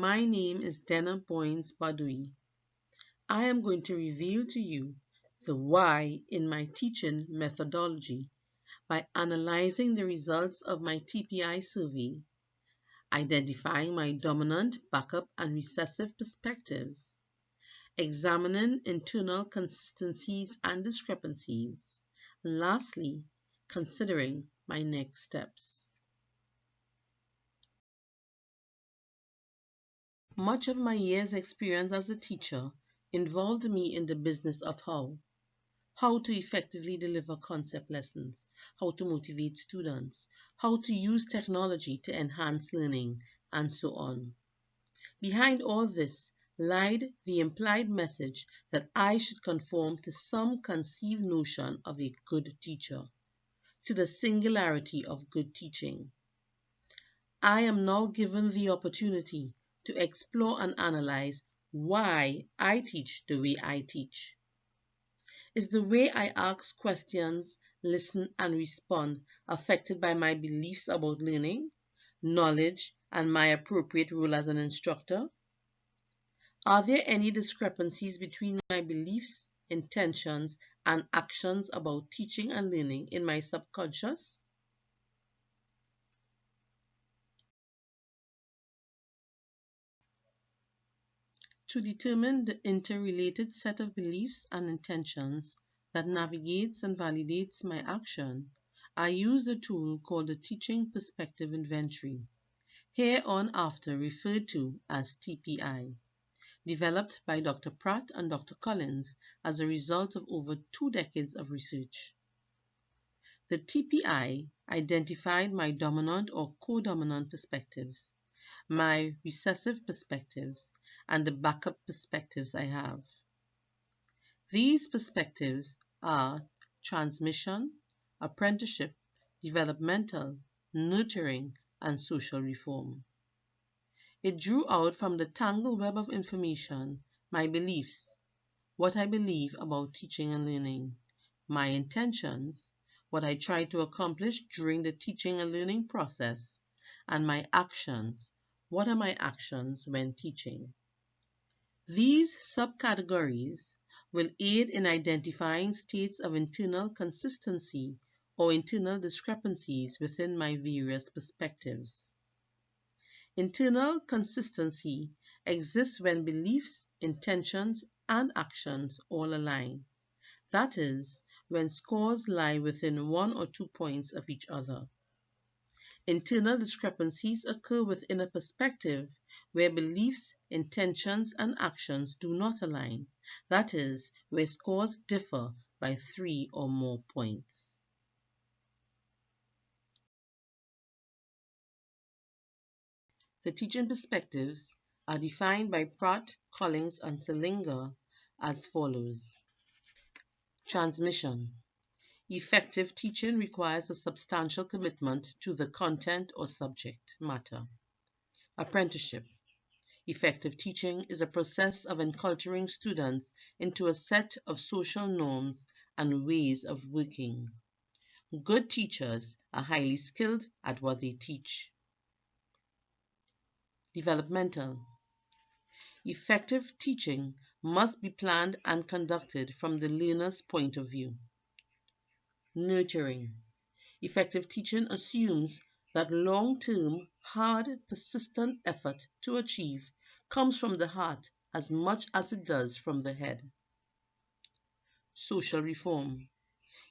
My name is Boynes Bardouille. I am going to reveal to you the why in my teaching methodology by analyzing the results of my TPI survey, identifying my dominant, backup, and recessive perspectives, examining internal consistencies and discrepancies, and lastly, considering my next steps. Much of my years' experience as a teacher involved me in the business of how to effectively deliver concept lessons, how to motivate students, how to use technology to enhance learning, and so on. Behind all this lied the implied message that I should conform to some conceived notion of a good teacher, to the singularity of good teaching. I am now given the opportunity to explore and analyze why I teach the way I teach. Is the way I ask questions, listen, and respond affected by my beliefs about learning, knowledge, and my appropriate role as an instructor? Are there any discrepancies between my beliefs, intentions, and actions about teaching and learning in my subconscious? To determine the interrelated set of beliefs and intentions that navigates and validates my action, I use a tool called the Teaching Perspective Inventory, hereinafter referred to as TPI, developed by Dr. Pratt and Dr. Collins as a result of over 2 decades of research. The TPI identified my dominant or codominant perspectives, my recessive perspectives, and the backup perspectives I have. These perspectives are transmission, apprenticeship, developmental, nurturing, and social reform. It drew out from the tangled web of information my beliefs, what I believe about teaching and learning, my intentions, what I try to accomplish during the teaching and learning process, and my actions, what are my actions when teaching. These subcategories will aid in identifying states of internal consistency or internal discrepancies within my various perspectives. Internal consistency exists when beliefs, intentions, and actions all align. That is, when scores lie within 1 or 2 points of each other. Internal discrepancies occur within a perspective where beliefs, intentions, and actions do not align. That is, where scores differ by 3 or more points. The teaching perspectives are defined by Pratt, Collins, and Selinger as follows. Transmission. Effective teaching requires a substantial commitment to the content or subject matter. Apprenticeship. Effective teaching is a process of enculturating students into a set of social norms and ways of working. Good teachers are highly skilled at what they teach. Developmental. Effective teaching must be planned and conducted from the learner's point of view. Nurturing. Effective teaching assumes that long-term, hard, persistent effort to achieve comes from the heart as much as it does from the head. Social reform.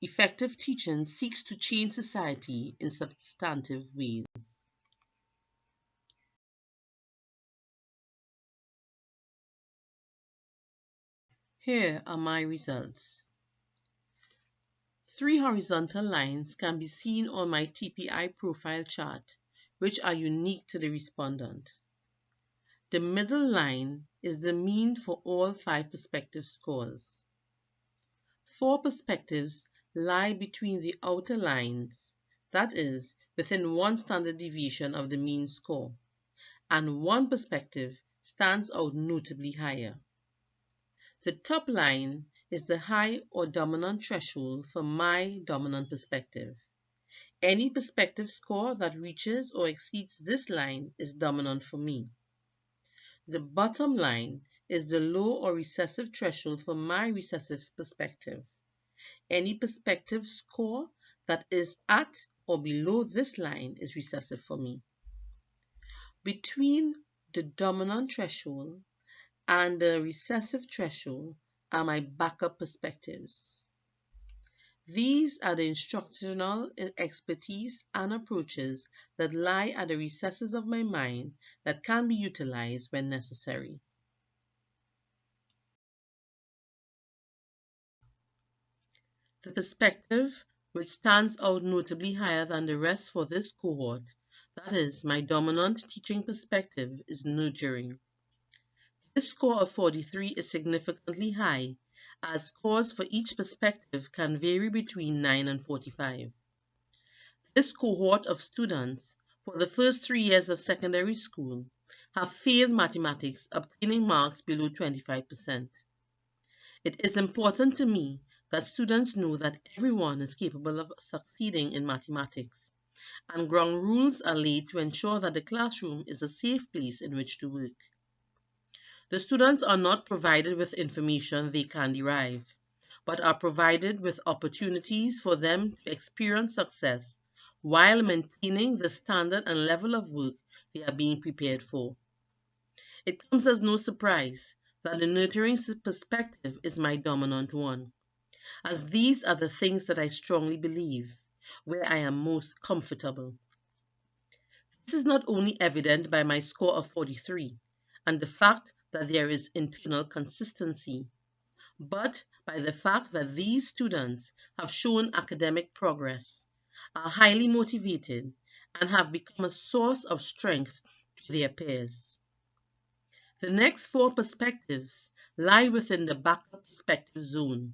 Effective teaching seeks to change society in substantive ways. Here are my results. 3 horizontal lines can be seen on my TPI profile chart, which are unique to the respondent. The middle line is the mean for all 5 perspective scores. 4 perspectives lie between the outer lines, that is, within 1 standard deviation of the mean score, and 1 perspective stands out notably higher. The top line is the high or dominant threshold for my dominant perspective. Any perspective score that reaches or exceeds this line is dominant for me. The bottom line is the low or recessive threshold for my recessive perspective. Any perspective score that is at or below this line is recessive for me. Between the dominant threshold and the recessive threshold are my backup perspectives. These are the instructional expertise and approaches that lie at the recesses of my mind that can be utilized when necessary. The perspective which stands out notably higher than the rest for this cohort, that is, my dominant teaching perspective, is nurturing. This score of 43 is significantly high, as scores for each perspective can vary between 9 and 45. This cohort of students, for the first 3 years of secondary school, have failed mathematics, obtaining marks below 25%. It is important to me that students know that everyone is capable of succeeding in mathematics, and ground rules are laid to ensure that the classroom is a safe place in which to work. The students are not provided with information they can derive, but are provided with opportunities for them to experience success while maintaining the standard and level of work they are being prepared for. It comes as no surprise that the nurturing perspective is my dominant one, as these are the things that I strongly believe, where I am most comfortable. This is not only evident by my score of 43 and the fact that there is internal consistency, but by the fact that these students have shown academic progress, are highly motivated, and have become a source of strength to their peers. The next four perspectives lie within the backup perspective zone.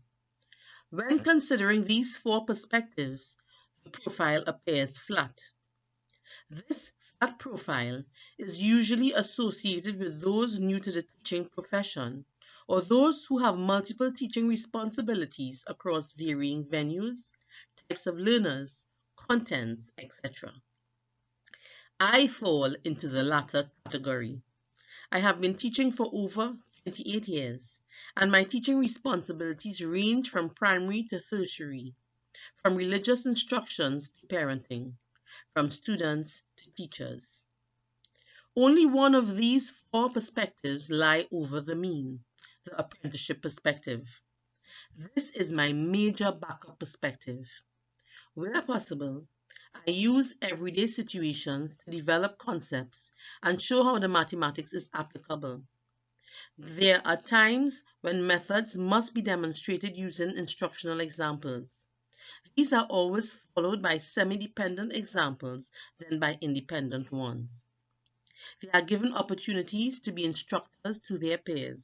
When considering these four perspectives, the profile appears flat. This flat profile is usually associated with those new to the teaching profession or those who have multiple teaching responsibilities across varying venues, types of learners, contents, etc. I fall into the latter category. I have been teaching for over 28 years, and my teaching responsibilities range from primary to tertiary, from religious instructions to parenting, from students to teachers. Only one of these four perspectives lie over the mean, the apprenticeship perspective. This is my major backup perspective. Where possible, I use everyday situations to develop concepts and show how the mathematics is applicable. There are times when methods must be demonstrated using instructional examples. These are always followed by semi-dependent examples, then by independent ones. They are given opportunities to be instructors to their peers.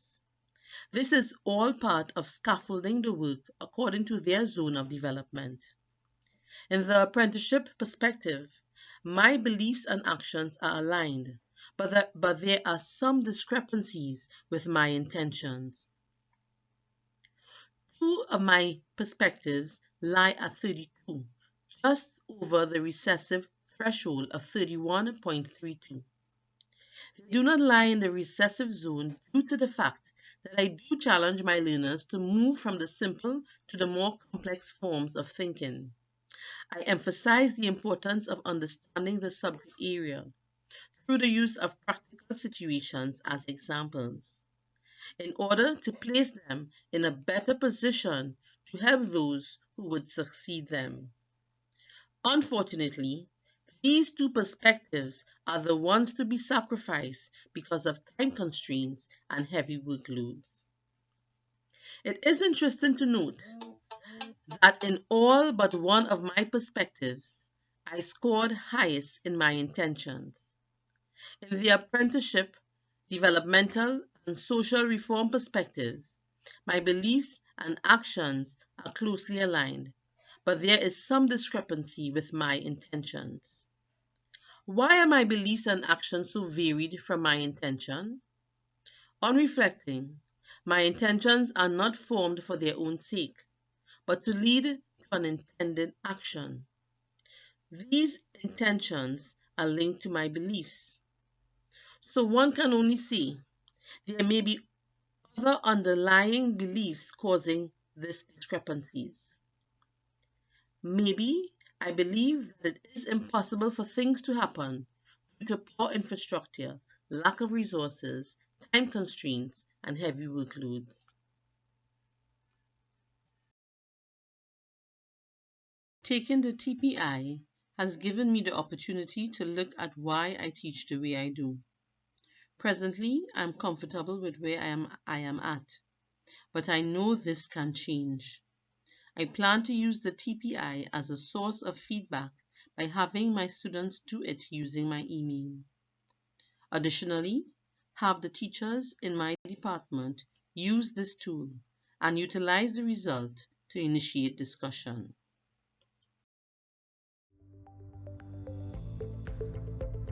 This is all part of scaffolding the work according to their zone of development. In the apprenticeship perspective, my beliefs and actions are aligned, but there are some discrepancies with my intentions. Two of my perspectives lie at 32, just over the recessive threshold of 31.32. They do not lie in the recessive zone due to the fact that I do challenge my learners to move from the simple to the more complex forms of thinking. I emphasize the importance of understanding the subject area through the use of practical situations as examples, in order to place them in a better position to help those who would succeed them. Unfortunately, these two perspectives are the ones to be sacrificed because of time constraints and heavy workloads. It is interesting to note that in all but one of my perspectives, I scored highest in my intentions. In the apprenticeship, developmental, and social reform perspectives, my beliefs and actions are closely aligned, but there is some discrepancy with my intentions. Why are my beliefs and actions so varied from my intention? On reflecting, my intentions are not formed for their own sake, but to lead to an intended action. These intentions are linked to my beliefs. So one can only say There may be other underlying beliefs causing these discrepancies. Maybe I believe that it is impossible for things to happen due to poor infrastructure, lack of resources, time constraints, and heavy workloads. Taking the TPI has given me the opportunity to look at why I teach the way I do. Presently, I'm comfortable with where I am at, but I know this can change. I plan to use the TPI as a source of feedback by having my students do it using my email. Additionally, have the teachers in my department use this tool and utilize the result to initiate discussion.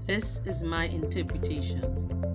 This is my interpretation.